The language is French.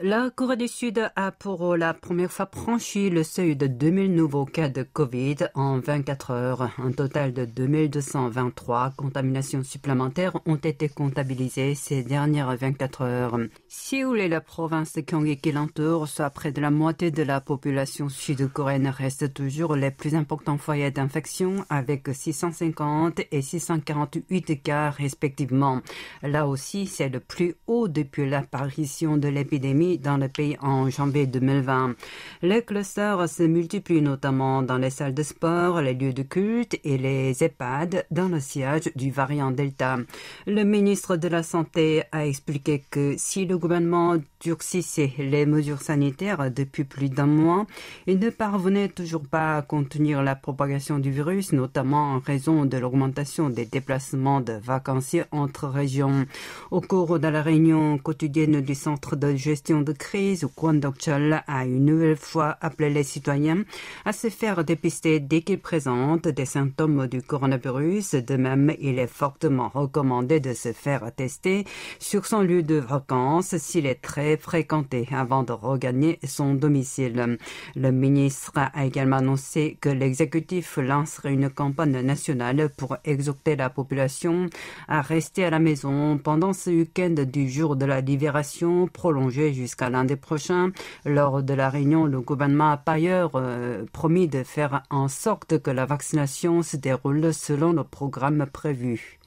La Corée du Sud a pour la première fois franchi le seuil de 2000 nouveaux cas de Covid en 24 heures. Un total de 2223 contaminations supplémentaires ont été comptabilisées ces dernières 24 heures. Séoul et la province de Gyeonggi qui l'entoure, soit près de la moitié de la population sud-coréenne, restent toujours les plus importants foyers d'infection avec 650 et 648 cas respectivement. Là aussi, c'est le plus haut depuis l'apparition de l'épidémie dans le pays en janvier 2020. Les clusters se multiplient notamment dans les salles de sport, les lieux de culte et les EHPAD dans le sillage du variant Delta. Le ministre de la Santé a expliqué que si le gouvernement durcissait les mesures sanitaires depuis plus d'un mois, il ne parvenait toujours pas à contenir la propagation du virus, notamment en raison de l'augmentation des déplacements de vacanciers entre régions. Au cours de la réunion quotidienne du centre de gestion de crise, Kwon Dok-chol a une nouvelle fois appelé les citoyens à se faire dépister dès qu'ils présentent des symptômes du coronavirus. De même, il est fortement recommandé de se faire tester sur son lieu de vacances s'il est très fréquenté avant de regagner son domicile. Le ministre a également annoncé que l'exécutif lancerait une campagne nationale pour exhorter la population à rester à la maison pendant ce week-end du jour de la libération prolongé jusqu'à lundi prochain. Lors de la réunion, le gouvernement a par ailleurs promis de faire en sorte que la vaccination se déroule selon le programme prévu.